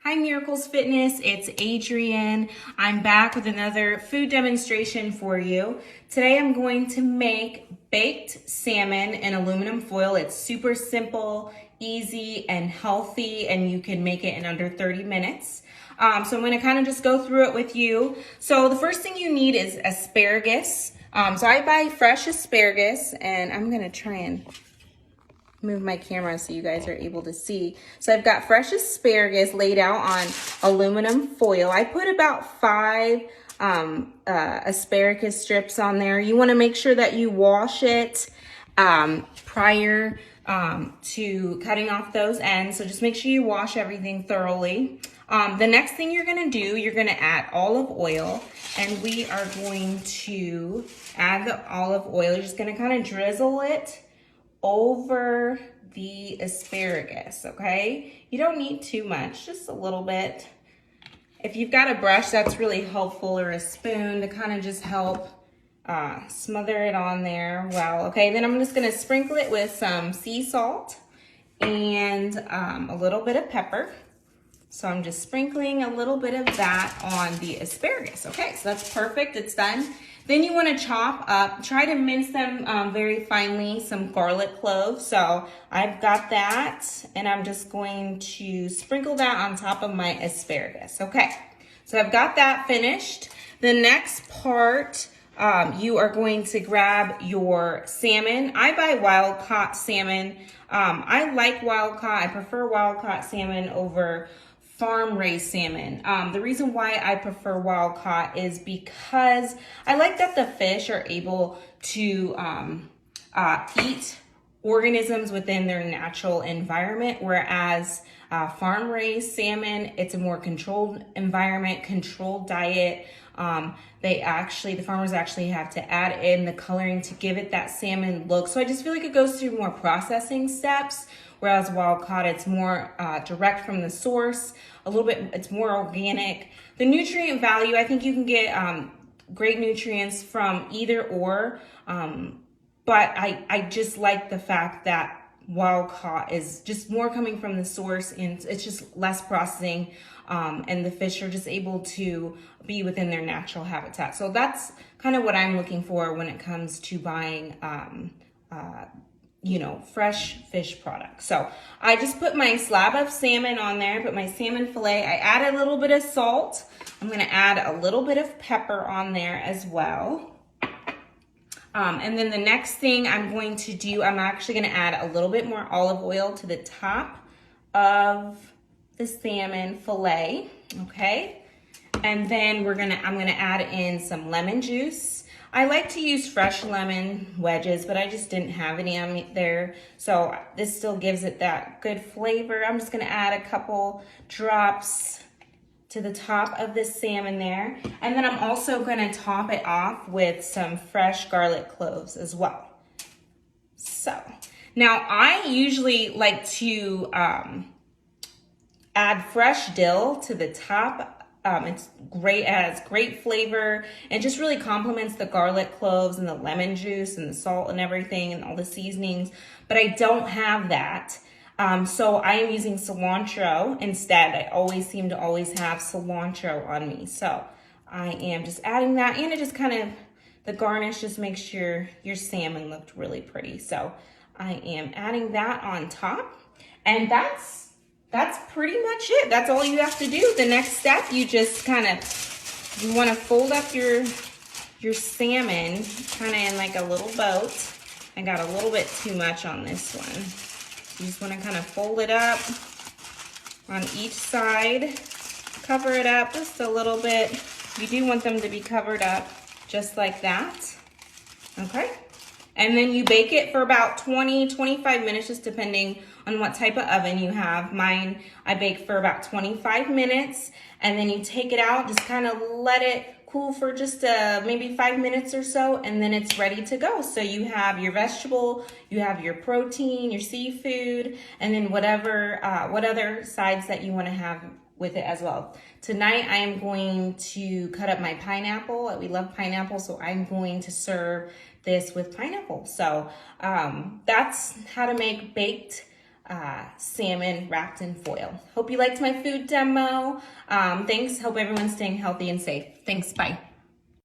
Hi Miracles Fitness, it's Adrienne. I'm back with another food demonstration for you. Today I'm going to make baked salmon in aluminum foil. It's super simple, easy, and healthy, and you can make it in under 30 minutes. So I'm gonna kind of just go through it with you. So the first thing you need is asparagus. So I buy fresh asparagus, and I'm gonna try and move my camera so you guys are able to see. So I've got fresh asparagus laid out on aluminum foil. I put about 5 asparagus strips on there. You want to make sure that you wash it prior to cutting off those ends. So just make sure you wash everything thoroughly. The next thing you're going to do, you're going to add olive oil, and we are going to add the olive oil. You're just going to kind of drizzle it over the asparagus, okay? You don't need too much, just a little bit. If you've got a brush, that's really helpful, or a spoon to kind of just help smother it on there well, okay? Then I'm just gonna sprinkle it with some sea salt and a little bit of pepper. So I'm just sprinkling a little bit of that on the asparagus. Okay, so that's perfect, it's done. Then you wanna chop up, try to mince them very finely, some garlic cloves. So I've got that, and I'm just going to sprinkle that on top of my asparagus. Okay, so I've got that finished. The next part, you are going to grab your salmon. I buy wild caught salmon. I like wild caught, I prefer wild caught salmon over farm raised salmon. The reason why I prefer wild caught is because I like that the fish are able to eat organisms within their natural environment, whereas farm raised salmon, it's a more controlled environment, controlled diet. The farmers actually have to add in the coloring to give it that salmon look. So I just feel like it goes through more processing steps, whereas wild caught, it's more direct from the source, a little bit, it's more organic. The nutrient value, I think you can get great nutrients from either or, but I just like the fact that wild caught is just more coming from the source, and it's just less processing, and the fish are just able to be within their natural habitat. So that's kind of what I'm looking for when it comes to buying fresh fish products. So I just put my slab of salmon on there, put my salmon fillet. I add a little bit of salt. I'm gonna add a little bit of pepper on there as well. And then the next thing I'm going to do, I'm actually gonna add a little bit more olive oil to the top of the salmon fillet, okay? And then I'm gonna add in some lemon juice. I like to use fresh lemon wedges, but I just didn't have any on me there. So this still gives it that good flavor. I'm just gonna add a couple drops to the top of this salmon there. And then I'm also gonna top it off with some fresh garlic cloves as well. So now I usually like to add fresh dill to the top. It's great, it has great flavor, and just really complements the garlic cloves and the lemon juice and the salt and everything and all the seasonings, but I don't have that. So I am using cilantro instead. I always seem to always have cilantro on me. So I am just adding that, and it just kind of, the garnish just makes your salmon look really pretty. So I am adding that on top, and that's pretty much it. That's all you have to do. The next step, you just kind of, you want to fold up your salmon kind of in like a little boat. I got a little bit too much on this one. You just want to kind of fold it up on each side, cover it up just a little bit. You do want them to be covered up just like that, okay? And then you bake it for about 20-25 minutes, just depending on what type of oven you have. Mine, I bake for about 25 minutes, and then you take it out, just kind of let it cool for just maybe 5 minutes or so, and then it's ready to go. So you have your vegetable, you have your protein, your seafood, and then what other sides that you want to have with it as well. Tonight I am going to cut up my pineapple. We love pineapple, so I'm going to serve this with pineapple. So that's how to make baked salmon wrapped in foil. Hope you liked my food demo. Thanks. Hope everyone's staying healthy and safe. Thanks. Bye.